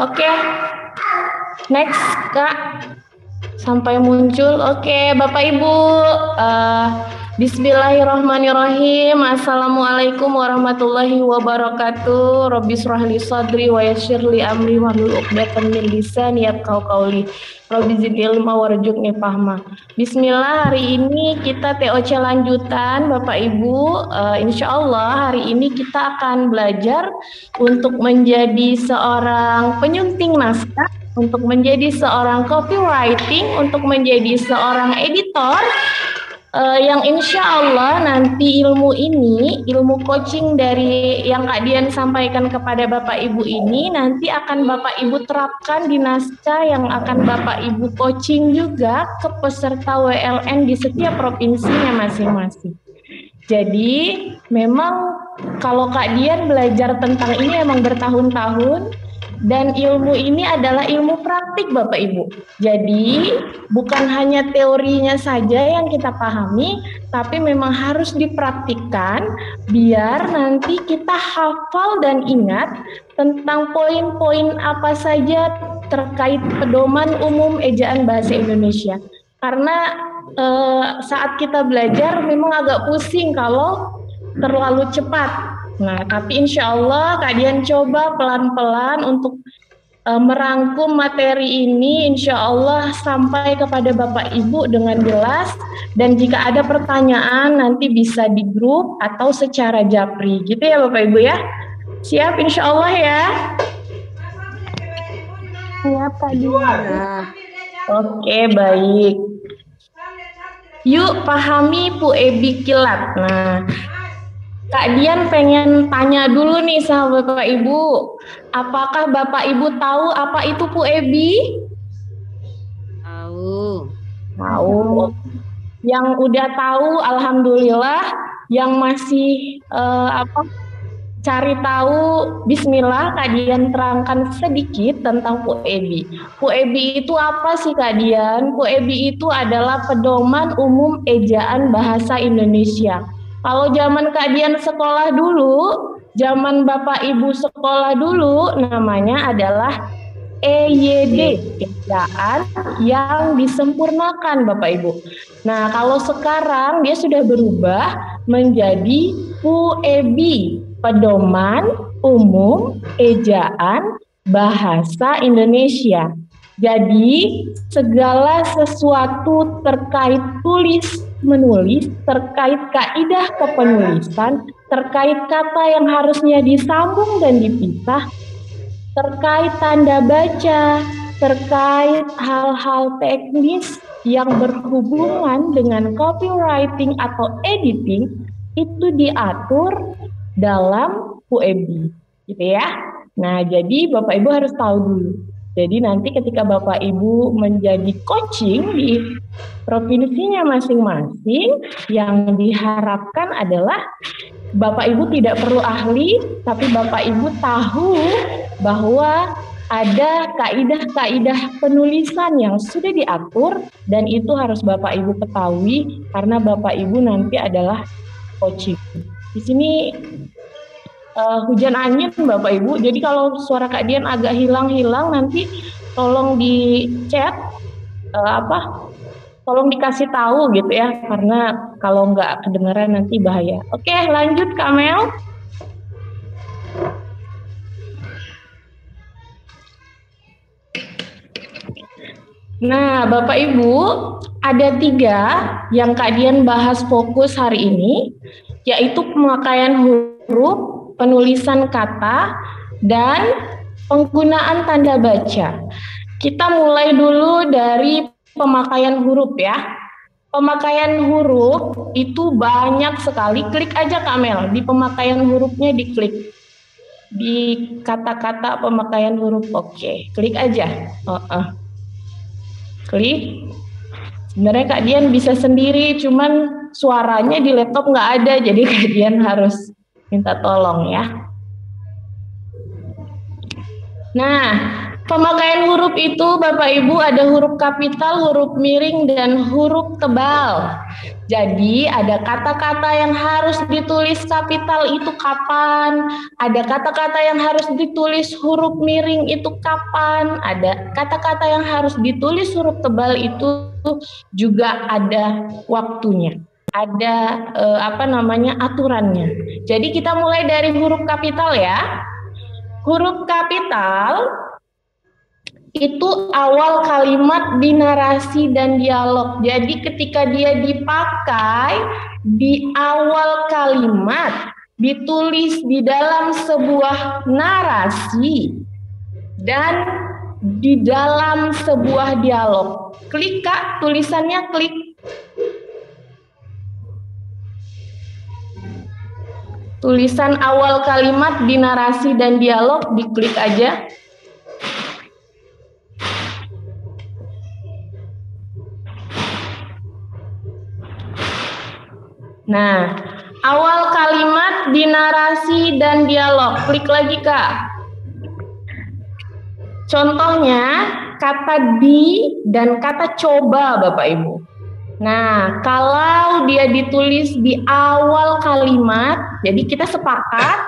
Oke, next Kak, sampai muncul. Oke, Bapak Ibu, Bismillahirrahmanirrahim. Assalamualaikum warahmatullahi wabarakatuh. Rabbi shrah li sadri wa yassir li amri wahlul 'uqdatam min lisani yafqahu qawli. Rabbi zidni ilma warzuqni fahma. Bismillah, hari ini kita TOC lanjutan Bapak Ibu. Insya Allah hari ini kita akan belajar untuk menjadi seorang penyunting naskah, untuk menjadi seorang copywriting, untuk menjadi seorang editor, yang insya Allah nanti ilmu ini, ilmu coaching dari yang Kak Dian sampaikan kepada Bapak Ibu ini nanti akan Bapak Ibu terapkan di naskah yang akan Bapak Ibu coaching juga ke peserta WLN di setiap provinsinya masing-masing. Jadi memang kalau Kak Dian belajar tentang ini memang bertahun-tahun, dan ilmu ini adalah ilmu praktik Bapak Ibu. Jadi bukan hanya teorinya saja yang kita pahami, tapi memang harus dipraktikkan biar nanti kita hafal dan ingat tentang poin-poin apa saja terkait pedoman umum ejaan bahasa Indonesia. Karena saat kita belajar memang agak pusing kalau terlalu cepat. Nah, tapi insya Allah Kak Dian coba pelan-pelan untuk merangkum materi ini, insya Allah sampai kepada Bapak Ibu dengan jelas. Dan jika ada pertanyaan nanti bisa di grup atau secara japri, gitu ya Bapak Ibu ya. Siap insya Allah ya. Siap Kak Dian. Oke, baik. Yuk pahami Pu Ebi kilat. Nah, Kak Dian pengen tanya dulu nih sama Bapak Ibu, apakah Bapak Ibu tahu apa itu Pu Ebi? Tahu. Tahu. Yang udah tahu, alhamdulillah. Yang masih cari tahu, Bismillah, Kak Dian terangkan sedikit tentang Pu Ebi. Pu Ebi itu apa sih Kak Dian? Pu Ebi itu adalah pedoman umum ejaan bahasa Indonesia. Kalau zaman Kak Dian sekolah dulu, zaman Bapak Ibu sekolah dulu, namanya adalah EYD, ejaan yang disempurnakan Bapak Ibu. Nah, kalau sekarang dia sudah berubah menjadi Pu Ebi, pedoman umum ejaan bahasa Indonesia. Jadi segala sesuatu terkait tulis menulis, terkait kaidah kepenulisan, terkait kata yang harusnya disambung dan dipisah, terkait tanda baca, terkait hal-hal teknis yang berhubungan dengan copywriting atau editing, itu diatur dalam Pu Ebi, gitu ya. Nah, jadi Bapak Ibu harus tahu dulu. Jadi nanti ketika Bapak Ibu menjadi coaching di provinsinya masing-masing, yang diharapkan adalah Bapak Ibu tidak perlu ahli, tapi Bapak Ibu tahu bahwa ada kaidah-kaidah penulisan yang sudah diatur dan itu harus Bapak Ibu ketahui karena Bapak Ibu nanti adalah coaching. Di sini hujan angin Bapak Ibu, jadi kalau suara Kak Dian agak hilang-hilang nanti tolong di chat, tolong dikasih tahu gitu ya, karena kalau nggak kedengaran nanti bahaya. Oke, lanjut Kak Mel. Nah, Bapak Ibu, ada 3 yang Kak Dian bahas fokus hari ini, yaitu pemakaian huruf, penulisan kata, dan penggunaan tanda baca. Kita mulai dulu dari pemakaian huruf ya. Pemakaian huruf itu banyak sekali. Klik aja Kak Mel, di pemakaian hurufnya diklik. Di kata-kata pemakaian huruf, oke. Klik aja. Klik. Sebenarnya Kak Dian bisa sendiri, cuman suaranya di laptop nggak ada, jadi Kak Dian harus minta tolong ya. Nah, Pemakaian huruf itu Bapak Ibu ada huruf kapital, huruf miring, dan huruf tebal. Jadi ada kata-kata yang harus ditulis kapital itu kapan, ada kata-kata yang harus ditulis huruf miring itu kapan, ada kata-kata yang harus ditulis huruf tebal itu juga ada waktunya. Ada aturannya. Jadi kita mulai dari huruf kapital ya. Huruf kapital itu awal kalimat di narasi dan dialog. Jadi ketika dia dipakai di awal kalimat, ditulis di dalam sebuah narasi dan di dalam sebuah dialog. Klik Kak, tulisannya klik. Tulisan awal kalimat di narasi dan dialog diklik aja. Nah, awal kalimat di narasi dan dialog. Klik lagi, Kak. Contohnya, kata di dan kata coba, Bapak Ibu. Nah, kalau dia ditulis di awal kalimat, jadi kita sepakat,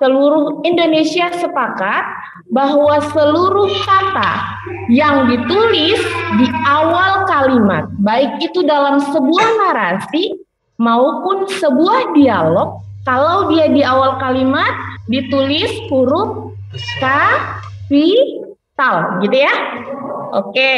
seluruh Indonesia sepakat bahwa seluruh kata yang ditulis di awal kalimat, baik itu dalam sebuah narasi maupun sebuah dialog, kalau dia di awal kalimat ditulis huruf kapital, gitu ya. Oke,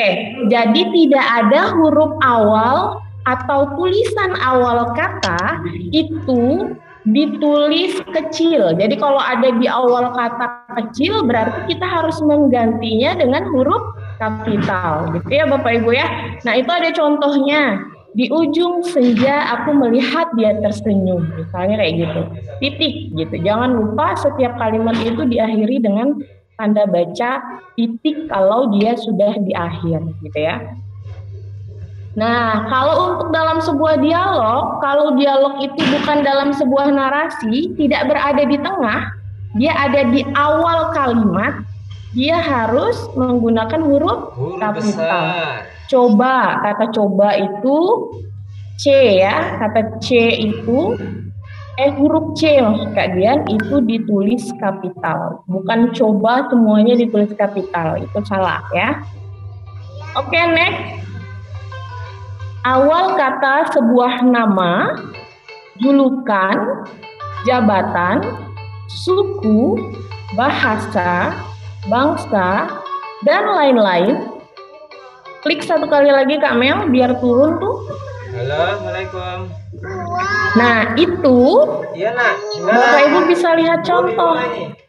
jadi tidak ada huruf awal atau tulisan awal kata itu ditulis kecil. Jadi kalau ada di awal kata kecil berarti kita harus menggantinya dengan huruf kapital, gitu ya Bapak Ibu ya. Nah, itu ada contohnya. Di ujung senja aku melihat dia tersenyum, misalnya kayak gitu. Titik gitu. Jangan lupa setiap kalimat itu diakhiri dengan tanda baca titik kalau dia sudah di akhir, gitu ya. Nah, kalau untuk dalam sebuah dialog, kalau dialog itu bukan dalam sebuah narasi, tidak berada di tengah, dia ada di awal kalimat, dia harus menggunakan huruf kapital. Coba, kata coba itu C ya, kata C itu huruf C maksud Kak Dian itu ditulis kapital, bukan coba semuanya ditulis kapital, itu salah ya. Oke, next. Awal kata sebuah nama, julukan, jabatan, suku, bahasa, bangsa, dan lain-lain. Klik satu kali lagi Kak Mel biar turun tuh. Halo, Assalamualaikum. Nah, itu Iya, Nak. Bapak Ibu bisa lihat contoh.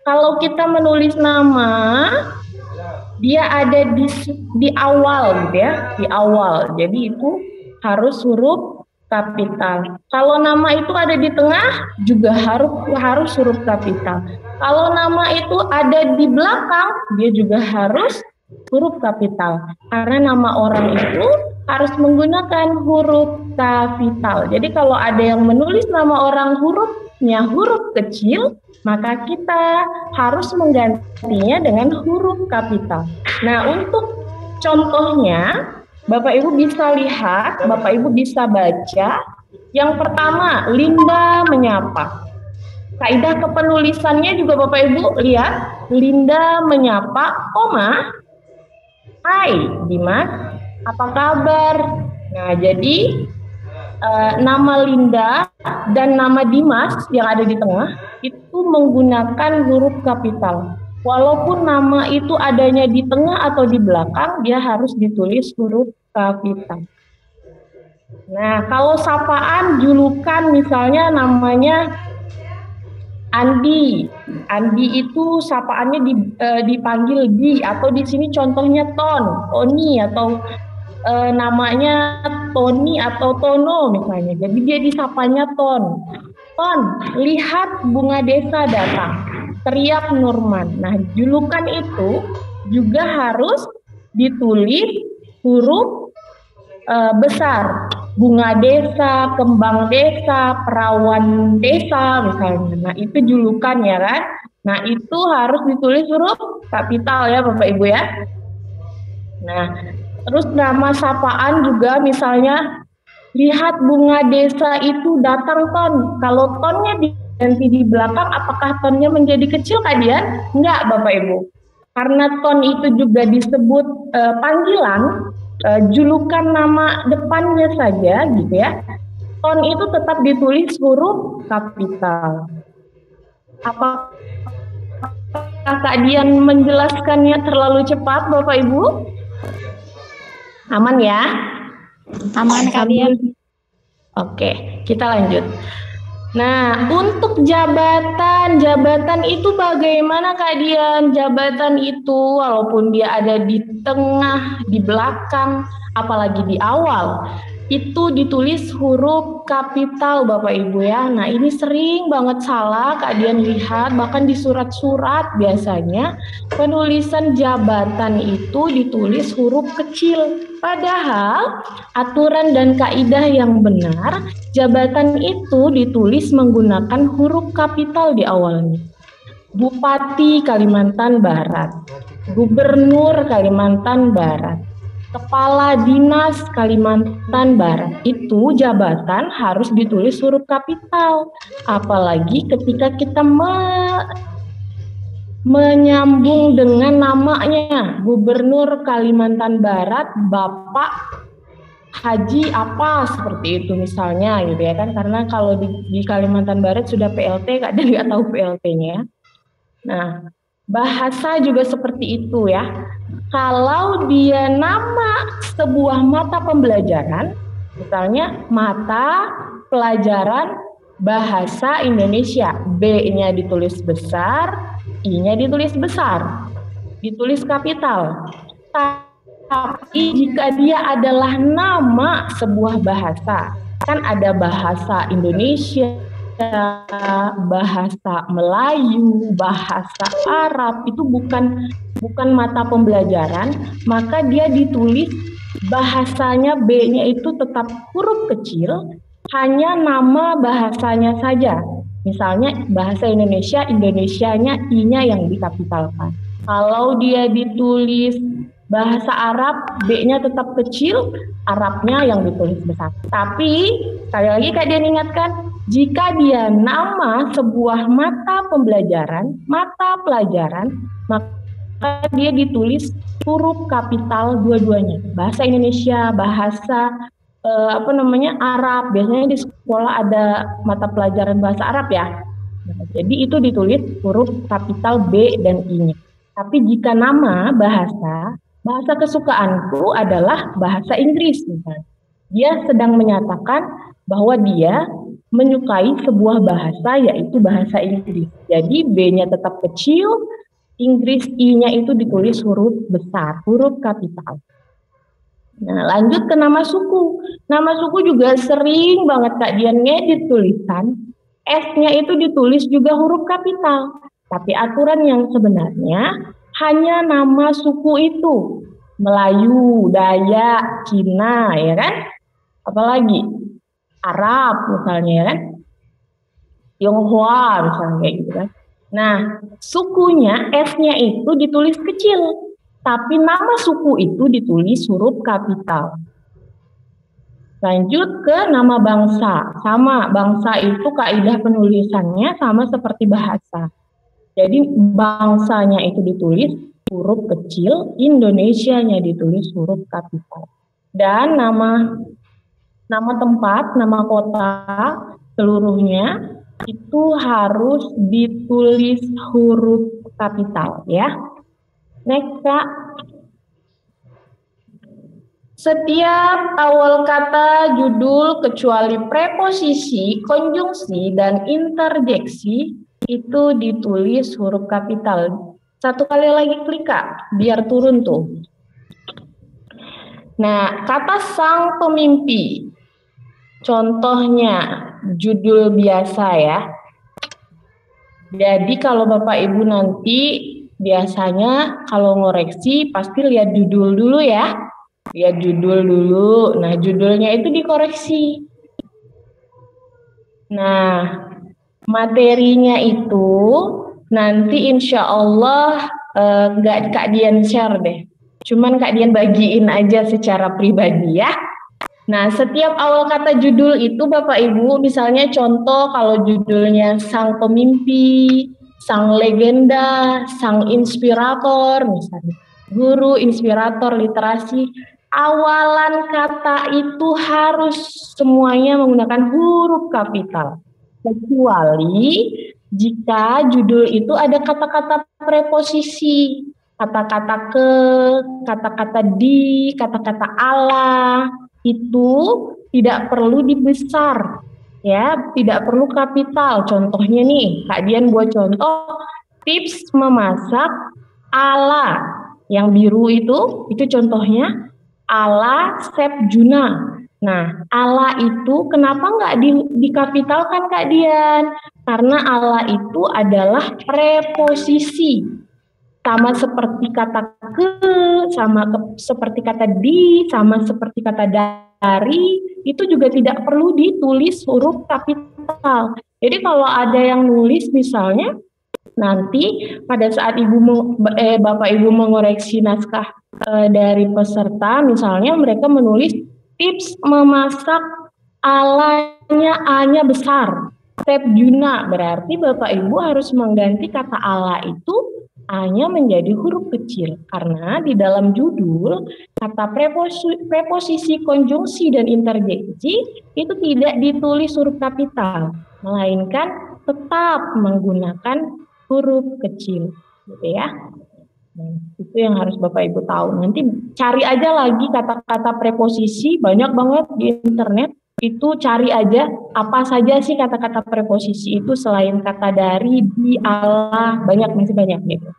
Kalau kita menulis nama, dia ada di awal gitu ya, di awal. Jadi itu harus huruf kapital. Kalau nama itu ada di tengah juga harus huruf kapital. Kalau nama itu ada di belakang, dia juga harus huruf kapital. Karena nama orang itu harus menggunakan huruf kapital. Jadi kalau ada yang menulis nama orang hurufnya huruf kecil, maka kita harus menggantinya dengan huruf kapital. Nah, untuk contohnya, Bapak Ibu bisa lihat, Bapak Ibu bisa baca. Yang pertama, Linda menyapa. Kaidah kepenulisannya juga Bapak Ibu lihat, Linda menyapa, koma, hai Dimas, apa kabar? Nah, jadi nama Linda dan nama Dimas yang ada di tengah itu menggunakan huruf kapital. Walaupun nama itu adanya di tengah atau di belakang, dia harus ditulis huruf kapital. Nah, kalau sapaan, julukan misalnya namanya Andi. Andi itu sapaannya dipanggil Di, atau di sini contohnya Tony, atau namanya Tony atau Tono misalnya. Jadi dia disapanya Ton, lihat bunga desa datang, teriak Nurman. Nah, julukan itu juga harus ditulis huruf besar. Bunga desa, kembang desa, perawan desa misalnya. Nah, itu julukan ya kan. Nah, itu harus ditulis huruf kapital ya Bapak Ibu ya. Nah, terus nama sapaan juga misalnya, lihat bunga desa itu datang ton. Kalau tonnya diganti di belakang, apakah tonnya menjadi kecil kalian? Enggak Bapak Ibu. Karena ton itu juga disebut panggilan, julukan nama depannya saja gitu ya. Ton itu tetap ditulis huruf kapital. Apakah Kak Dian menjelaskannya terlalu cepat Bapak Ibu? Aman ya? Aman Kak Dian. Oke, kita lanjut. Nah, untuk jabatan itu bagaimana Kak Dian? Jabatan itu walaupun dia ada di tengah, di belakang, apalagi di awal, itu ditulis huruf kapital Bapak Ibu ya. Nah, ini sering banget salah Kak Dian lihat, bahkan di surat-surat biasanya penulisan jabatan itu ditulis huruf kecil. Padahal aturan dan kaidah yang benar, jabatan itu ditulis menggunakan huruf kapital di awalnya. Bupati Kalimantan Barat, Gubernur Kalimantan Barat, Kepala Dinas Kalimantan Barat, itu jabatan harus ditulis huruf kapital. Apalagi ketika kita menyambung dengan namanya, Gubernur Kalimantan Barat Bapak Haji apa seperti itu misalnya gitu ya kan, karena kalau di Kalimantan Barat sudah PLT kadang nggak tahu PLT-nya. Nah, bahasa juga seperti itu ya. Kalau dia nama sebuah mata pembelajaran, misalnya mata pelajaran bahasa Indonesia, B-nya ditulis besar, I-nya ditulis besar, ditulis kapital. Tapi jika dia adalah nama sebuah bahasa, kan ada bahasa Indonesia, bahasa Melayu, bahasa Arab, itu bukan mata pembelajaran, maka dia ditulis bahasanya B-nya itu tetap huruf kecil, hanya nama bahasanya saja. Misalnya bahasa Indonesia, Indonesianya I-nya yang dikapitalkan. Kalau dia ditulis bahasa Arab, B-nya tetap kecil, Arabnya yang ditulis besar. Tapi, sekali lagi Kak Dian ingatkan, jika dia nama sebuah mata pelajaran, maka dia ditulis huruf kapital dua-duanya. Bahasa Indonesia, bahasa Arab. Biasanya di sekolah ada mata pelajaran bahasa Arab ya. Nah, jadi itu ditulis huruf kapital B dan I-nya. Tapi jika nama bahasa kesukaanku adalah bahasa Inggris misalnya. Dia sedang menyatakan bahwa dia menyukai sebuah bahasa, yaitu bahasa Inggris. Jadi B-nya tetap kecil, Inggris I-nya itu ditulis huruf besar, huruf kapital. Nah, lanjut ke nama suku. Nama suku juga sering banget Kak Dian ngedit tulisan, S-nya itu ditulis juga huruf kapital. Tapi aturan yang sebenarnya hanya nama suku itu. Melayu, Dayak, Cina, ya kan? Apalagi Arab misalnya, ya kan? Tionghoa misalnya kayak gitu kan. Nah, sukunya S-nya itu ditulis kecil. Tapi nama suku itu ditulis huruf kapital. Lanjut ke nama bangsa. Sama, bangsa itu kaidah penulisannya sama seperti bahasa. Jadi bangsanya itu ditulis huruf kecil, Indonesianya ditulis huruf kapital. Dan nama tempat, nama kota seluruhnya itu harus ditulis huruf kapital ya. Next Kak. Setiap awal kata judul kecuali preposisi, konjungsi, dan interjeksi itu ditulis huruf kapital. Satu kali lagi klik Kak, biar turun tuh. Nah, kata sang pemimpi. Contohnya judul biasa ya. Jadi kalau Bapak Ibu nanti biasanya kalau ngoreksi pasti lihat judul dulu ya. Lihat judul dulu. Nah, judulnya itu dikoreksi. Nah, materinya itu nanti insya Allah nggak Kak Dian share deh. Cuman Kak Dian bagiin aja secara pribadi ya. Nah, setiap awal kata judul itu Bapak Ibu, misalnya contoh kalau judulnya Sang Pemimpi, Sang Legenda, Sang Inspirator, misalnya Guru, Inspirator, Literasi, awalan kata itu harus semuanya menggunakan huruf kapital. Kecuali jika judul itu ada kata-kata preposisi, kata-kata ke, kata-kata di, kata-kata ala, itu tidak perlu dibesar, ya, tidak perlu kapital. Contohnya nih, Kak Dian buat contoh tips memasak ala yang biru itu contohnya ala Chef Juna. Nah, ala itu kenapa nggak dikapitalkan Kak Dian? Karena ala itu adalah preposisi. Sama seperti kata ke, seperti kata di, sama seperti kata dari, itu juga tidak perlu ditulis huruf kapital. Jadi kalau ada yang nulis misalnya, nanti pada saat Bapak Ibu mengoreksi naskah dari peserta, misalnya mereka menulis tips memasak alanya A-nya besar, Chef Juna, berarti Bapak Ibu harus mengganti kata ala itu A-nya menjadi huruf kecil, karena di dalam judul kata preposisi, konjungsi, dan interjeksi itu tidak ditulis huruf kapital, melainkan tetap menggunakan huruf kecil, gitu ya. Nah, itu yang harus Bapak Ibu tahu. Nanti cari aja lagi kata-kata preposisi, banyak banget di internet. Itu cari aja apa saja sih kata-kata preposisi itu selain kata dari, di, ala, masih banyak gitu.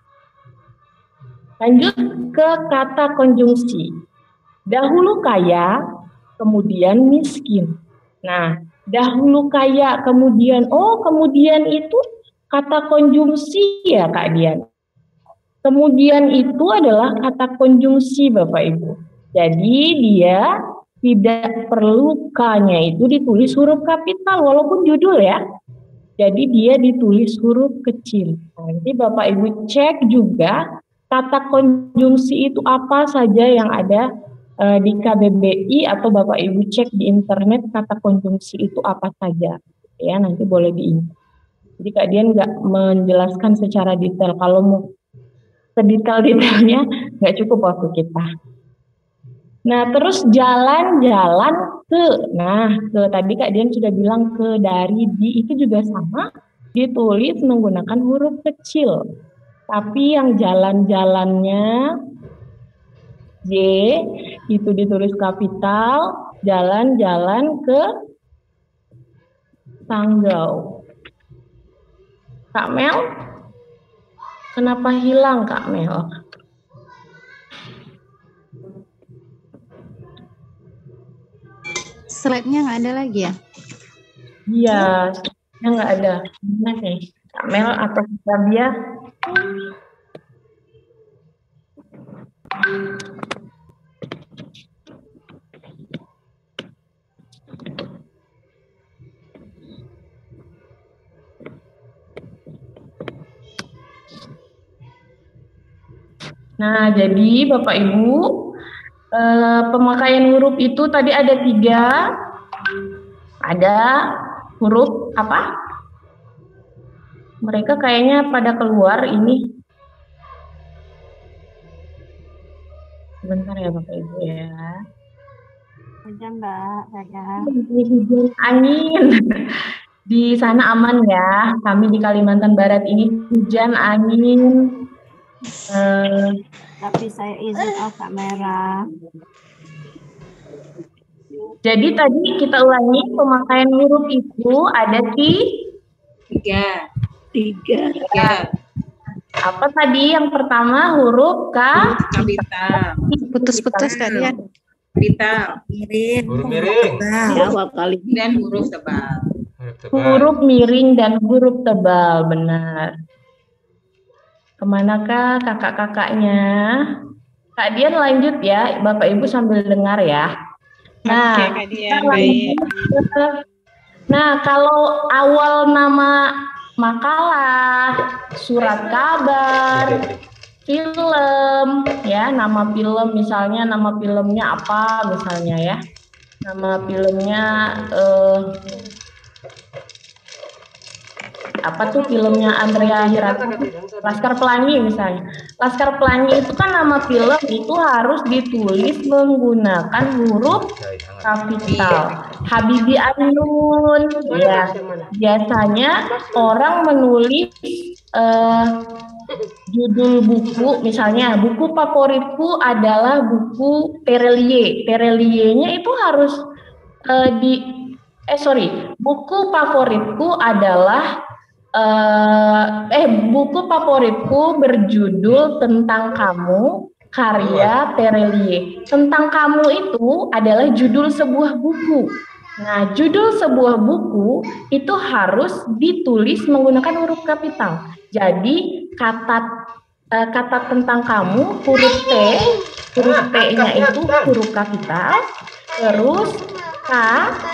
Lanjut ke kata konjungsi. Dahulu kaya, kemudian miskin. Nah, dahulu kaya, kemudian itu kata konjungsi ya Kak Dian. Kemudian itu adalah kata konjungsi Bapak Ibu. Jadi dia tidak perlu K-nya itu ditulis huruf kapital walaupun judul ya. Jadi dia ditulis huruf kecil. Nanti Bapak Ibu cek juga kata konjungsi itu apa saja yang ada di KBBI, atau Bapak Ibu cek di internet kata konjungsi itu apa saja. Ya, nanti boleh diingat. Jadi Kak Dian nggak menjelaskan secara detail. Kalau mau sedetail-detailnya nggak cukup waktu kita. Nah, terus jalan-jalan ke. Nah, ke tadi Kak Dian sudah bilang ke, dari, di, itu juga sama, ditulis menggunakan huruf kecil. Tapi yang jalan-jalannya J itu ditulis kapital, jalan-jalan ke Sanggau. Kak Mel, kenapa hilang Kak Mel? Slide-nya nggak ada lagi ya? Iya, slide-nya nggak ada. Gimana nih? Kak Mel atau Rabia? Nah, jadi Bapak Ibu, pemakaian huruf itu tadi ada 3. Ada huruf apa? Mereka kayaknya pada keluar ini. Sebentar ya Bapak Ibu ya. Hujan Mbak, saya. Hujan angin. Di sana aman ya. Kami di Kalimantan Barat ini hujan angin. Tapi saya izin off kamera. Jadi tadi kita ulangi, pemakaian huruf itu ada 3. Apa tadi yang pertama? Huruf kapital. Putus-putus kalian. Kapital. Huruf miring. Jawab kali. Dan huruf tebal. Huruf miring dan huruf tebal, benar. Kemanakah kakak-kakaknya? Kak Dian lanjut ya, Bapak Ibu sambil dengar ya. Nah, Oke, Kak Dian, baik. Nah, kalau awal nama makalah, surat kabar, film, ya, nama film misalnya, nama filmnya apa misalnya ya. Nama filmnya apa tuh filmnya Andrea Hirata, Laskar Pelangi misalnya. Laskar Pelangi itu kan nama film itu harus ditulis menggunakan huruf kapital. Habibie Ainun, ya biasanya orang menulis judul buku, misalnya buku favoritku adalah buku Terelie. Terelie-nya itu harus buku favoritku adalah buku favoritku berjudul Tentang Kamu, karya Terelie. Tentang Kamu itu adalah judul sebuah buku. Nah, judul sebuah buku itu harus ditulis menggunakan huruf kapital. Jadi kata Tentang Kamu, huruf T-nya itu huruf kapital, terus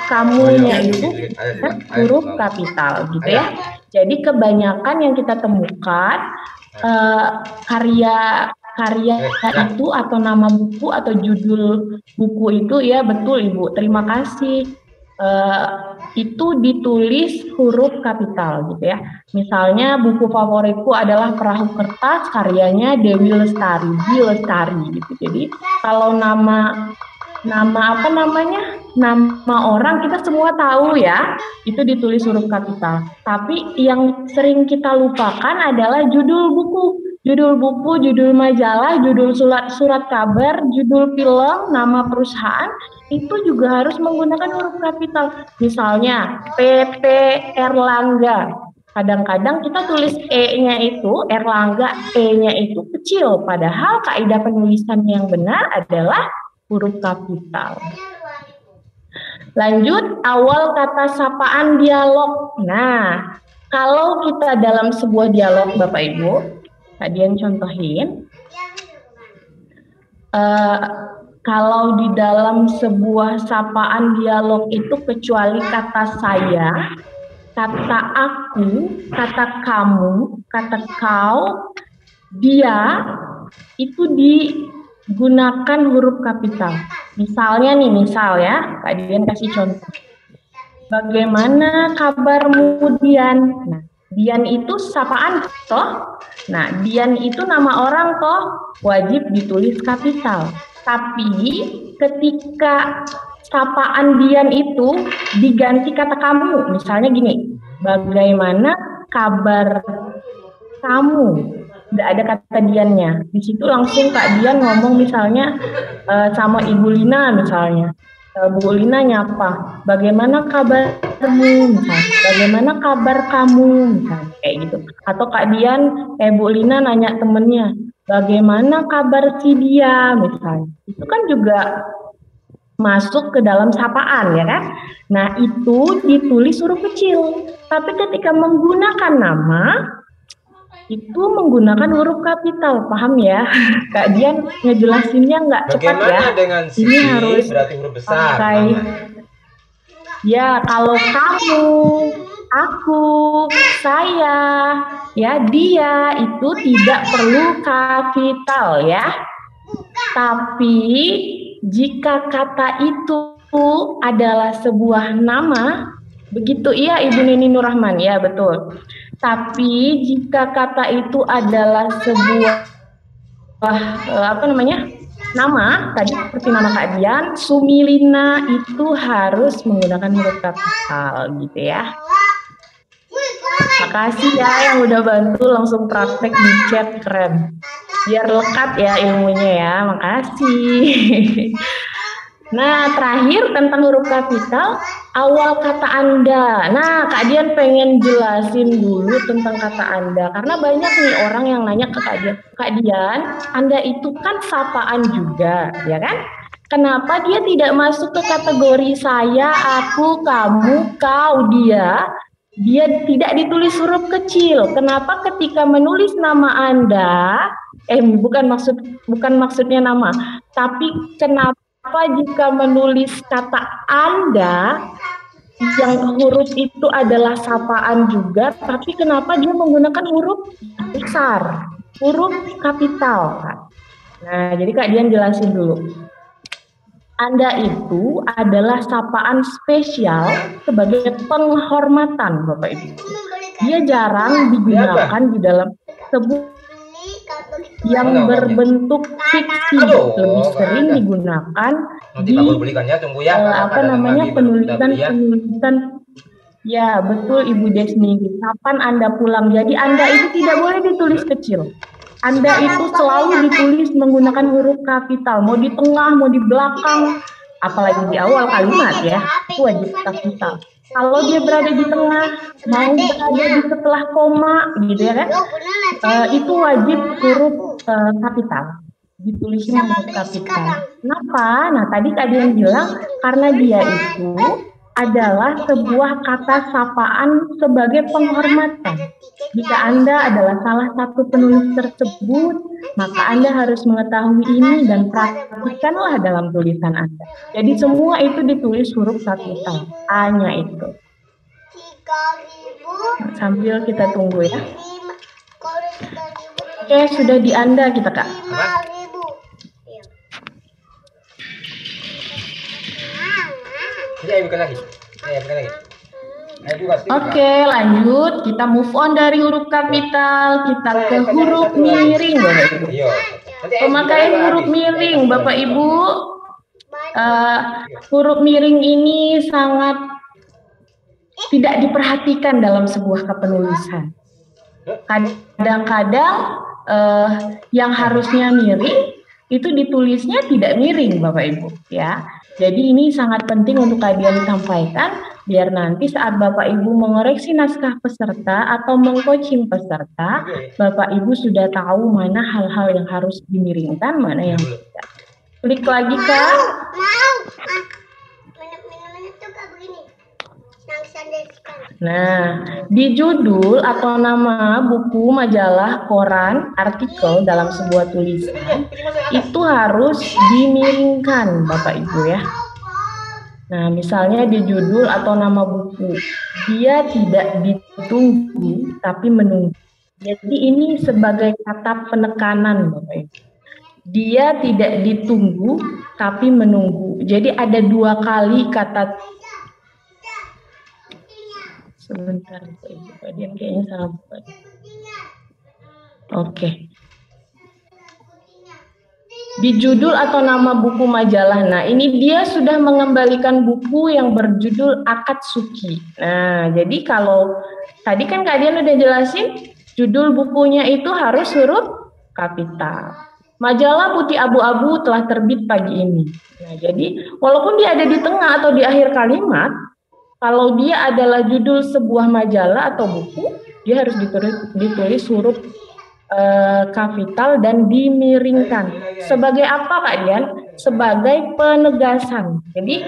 kamunya itu huruf kapital gitu ya. Jadi kebanyakan yang kita temukan karya itu atau nama buku atau judul buku itu, ya betul Ibu, terima kasih, itu ditulis huruf kapital gitu ya. Misalnya buku favoritku adalah Perahu Kertas, karyanya Dewi Lestari gitu. Jadi kalau nama orang kita semua tahu ya, itu ditulis huruf kapital. Tapi yang sering kita lupakan adalah judul buku, judul majalah, judul surat kabar, judul film, nama perusahaan, itu juga harus menggunakan huruf kapital. Misalnya PT Erlangga. Kadang-kadang kita tulis E-nya itu, Erlangga, E-nya itu kecil. Padahal kaidah penulisan yang benar adalah huruf kapital. Lanjut, awal kata sapaan dialog. Nah, kalau kita dalam sebuah dialog Bapak Ibu, kalian contohin, kalau di dalam sebuah sapaan dialog itu kecuali kata saya, kata aku, kata kamu, kata kau, dia, itu digunakan huruf kapital. Misalnya nih, Kak Dian kasih contoh. Bagaimana kabarmu Dian? Nah, Dian itu sapaan toh. Nah, Dian itu nama orang toh, wajib ditulis kapital. Tapi ketika sapaan Dian itu diganti kata kamu, misalnya gini, bagaimana kabar kamu? Nggak ada kata Diannya. Di situ langsung Kak Dian ngomong misalnya sama Ibu Lina misalnya. Bu Lina nyapa, bagaimana kabarmu? Misalnya, bagaimana kabar kamu? Misalnya, kayak gitu. Atau Kak Dian, Bu Lina nanya temennya, bagaimana kabar si dia? Misalnya. Itu kan juga masuk ke dalam sapaan, ya kan? Nah, itu ditulis huruf kecil. Tapi ketika menggunakan nama, itu menggunakan huruf kapital, paham ya? Kak Dian ngejelasinnya nggak cepat ya. Bagaimana dengan si, ini harus berarti huruf besar. pakai, ya kalau kamu, aku, saya, ya dia itu tidak perlu kapital ya. Tapi jika kata itu adalah sebuah nama, begitu iya Ibu Nini Nurrahman, ya betul. Tapi jika kata itu adalah sebuah nama, tadi seperti nama Kak Dian, Sumilina itu harus menggunakan huruf kapital gitu ya. Makasih ya yang udah bantu langsung praktek di chat, keren. Biar lekat ya ilmunya ya, makasih. Nah, terakhir tentang huruf kapital, awal kata Anda. Nah, Kak Dian pengen jelasin dulu tentang kata Anda. Karena banyak nih orang yang nanya ke Kak Dian, Anda itu kan sapaan juga, ya kan? Kenapa dia tidak masuk ke kategori saya, aku, kamu, kau, dia? Dia tidak ditulis huruf kecil. Kenapa ketika menulis nama Anda, bukan maksudnya nama, tapi kenapa jika menulis kata Anda yang huruf itu adalah sapaan juga, tapi kenapa dia menggunakan huruf besar? huruf kapital, Kak. Nah, jadi Kak Dian jelasin dulu. Anda itu adalah sapaan spesial sebagai penghormatan, Bapak Ibu. Dia jarang digunakan di dalam sebuah yang berbentuk fiksi, lebih sering digunakan di penulisan. Ya, betul Ibu Desni. Kapan Anda pulang? Jadi Anda itu tidak boleh ditulis kecil. Anda itu selalu ditulis menggunakan huruf kapital, mau di tengah, mau di belakang, apalagi di awal kalimat ya, itu wajib kapital. Kalau dia berada di tengah, mau berada di setelah koma, gitu ya kan, itu wajib huruf kapital, ditulisnya huruf kapital. Kenapa? Nah tadi Kak Dian bilang karena dia itu adalah sebuah kata sapaan sebagai penghormatan. Jika Anda adalah salah satu penulis tersebut, maka Anda harus mengetahui ini dan praktikkanlah dalam tulisan Anda. Jadi semua itu ditulis huruf kapital, A-nya itu. Sambil kita tunggu ya. Oke, sudah di Anda kita, Kak. Oke, lanjut. Kita move on dari huruf kapital, kita ke huruf miring, Bapak Ibu. Pemakaian huruf miring, Bapak Ibu. Huruf miring ini sangat tidak diperhatikan dalam sebuah kepenulisan. Kadang-kadang yang harusnya miring itu ditulisnya tidak miring, Bapak Ibu, ya. Jadi ini sangat penting untuk kalian sampaikan biar nanti saat Bapak Ibu mengoreksi naskah peserta atau mengcoaching peserta, Bapak Ibu sudah tahu mana hal-hal yang harus dimiringkan, mana yang tidak. Klik lagi, Kak. Nah, di judul atau nama buku, majalah, koran, artikel dalam sebuah tulisan itu harus dimiringkan, Bapak Ibu ya. Nah, misalnya di judul atau nama buku, dia tidak ditunggu tapi menunggu. Jadi ini sebagai kata penekanan, Bapak Ibu. Dia tidak ditunggu tapi menunggu. Jadi ada dua kali kata. Sebentar, dia kayaknya salah buka. Oke. Di judul atau nama buku majalah. Nah, ini dia sudah mengembalikan buku yang berjudul Akatsuki. Nah, jadi kalau tadi kan Kak Dian udah jelasin, judul bukunya itu harus huruf kapital. Majalah putih abu-abu telah terbit pagi ini. Nah, jadi walaupun dia ada di tengah atau di akhir kalimat, kalau dia adalah judul sebuah majalah atau buku, dia harus ditulis huruf kapital dan dimiringkan. Sebagai apa, Kak Dian? Sebagai penegasan. Jadi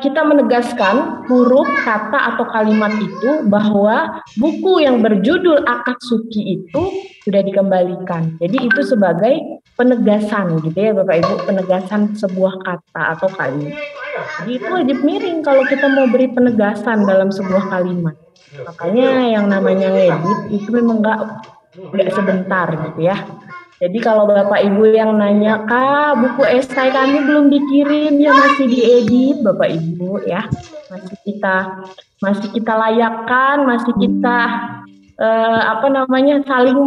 kita menegaskan huruf, kata atau kalimat itu bahwa buku yang berjudul Akatsuki itu sudah dikembalikan. Jadi itu sebagai penegasan gitu ya Bapak Ibu, penegasan sebuah kata atau kalimat. Jadi itu wajib miring kalau kita mau beri penegasan dalam sebuah kalimat. Makanya yang namanya ngedit itu memang nggak sebentar gitu ya. Jadi kalau Bapak Ibu yang nanya, Kak, buku esai kami belum dikirim, ya masih diedit Bapak Ibu ya. Masih kita layakkan, masih kita saling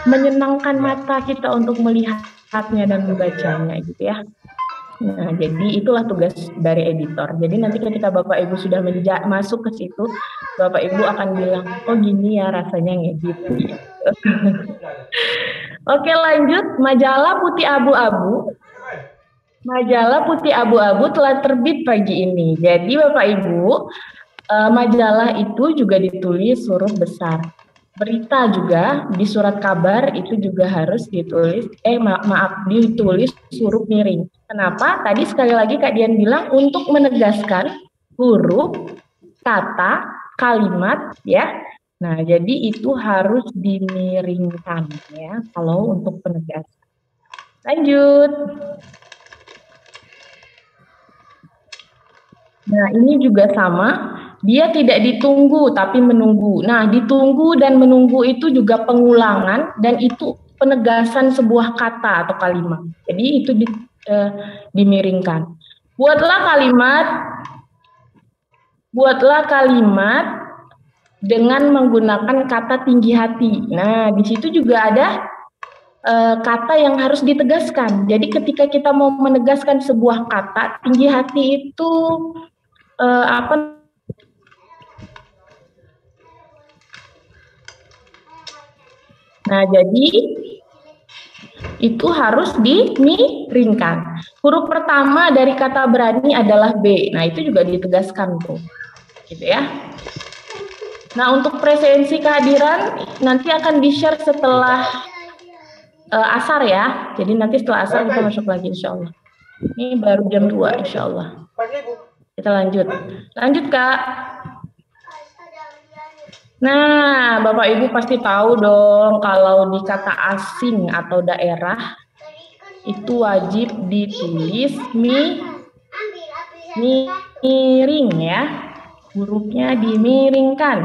menyenangkan mata kita untuk melihatnya dan membacanya gitu ya. Nah, jadi itulah tugas dari editor. Jadi nanti ketika Bapak Ibu sudah masuk ke situ, Bapak Ibu akan bilang, oh gini ya rasanya ngedit. Oke, lanjut. Majalah putih abu-abu. Majalah putih abu-abu telah terbit pagi ini. Jadi Bapak Ibu, majalah itu juga ditulis huruf besar. Berita juga di surat kabar itu juga harus ditulis, ditulis huruf miring. Kenapa? Tadi sekali lagi Kak Dian bilang untuk menegaskan huruf, kata, kalimat ya. Nah, jadi itu harus dimiringkan ya kalau untuk penegasan. Lanjut. Nah, ini juga sama. Dia tidak ditunggu tapi menunggu. Nah, ditunggu dan menunggu itu juga pengulangan dan itu penegasan sebuah kata atau kalimat. Jadi itu dimiringkan. Buatlah kalimat dengan menggunakan kata tinggi hati. Nah, di situ juga ada kata yang harus ditegaskan. Jadi ketika kita mau menegaskan sebuah kata, tinggi hati itu Nah, jadi itu harus dimiringkan. Huruf pertama dari kata berani adalah B. Nah, itu juga ditegaskan tuh. Gitu ya. Nah, untuk presensi kehadiran nanti akan di-share setelah asar ya. Jadi nanti setelah asar kita masuk lagi insya Allah. Ini baru jam 2 insya Allah. Kita lanjut. Lanjut, Kak. Nah, Bapak Ibu pasti tahu dong kalau di kata asing atau daerah itu wajib ditulis miring ya. Hurufnya dimiringkan.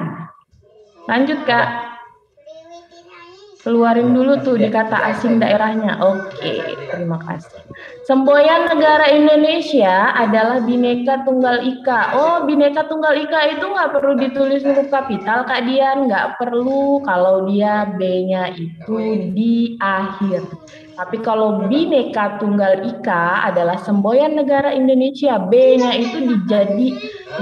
Lanjut, Kak. Keluarin dulu tuh di kata asing daerahnya. Oke, terima kasih. Semboyan negara Indonesia adalah Bhinneka Tunggal Ika. Oh, Bhinneka Tunggal Ika itu nggak perlu ditulis huruf kapital, Kak Dian. Nggak perlu kalau dia B-nya itu di akhir. Tapi kalau Bhinneka Tunggal Ika adalah semboyan negara Indonesia, B-nya itu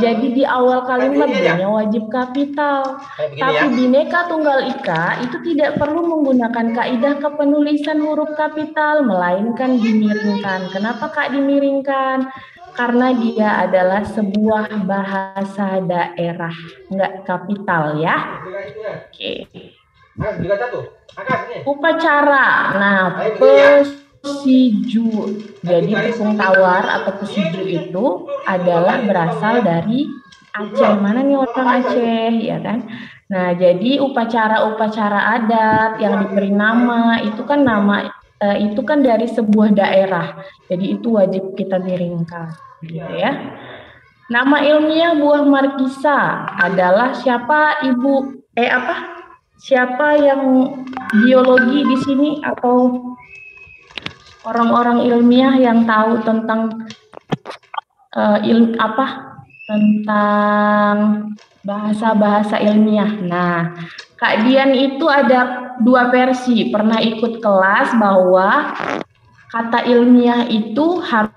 jadi di awal kalimat, B-nya wajib kapital. Tapi Bhinneka Tunggal Ika itu tidak perlu menggunakan kaidah kepenulisan huruf kapital, melainkan dimiringkan. Kenapa, Kak, dimiringkan? Karena dia adalah sebuah bahasa daerah, nggak kapital ya. Oke. Upacara. Nah, pesiju. Jadi tepung tawar atau pesiju itu adalah berasal dari Aceh. Mana nih orang Aceh, ya kan? Nah, jadi upacara-upacara adat yang diberi nama itu kan dari sebuah daerah. Jadi itu wajib kita miringkan, gitu ya. Nama ilmiah buah markisa adalah siapa, Ibu? Siapa yang biologi di sini atau orang-orang ilmiah yang tahu tentang tentang bahasa-bahasa ilmiah. Nah, Kak Dian itu ada 2 versi. Pernah ikut kelas bahwa kata ilmiah itu harus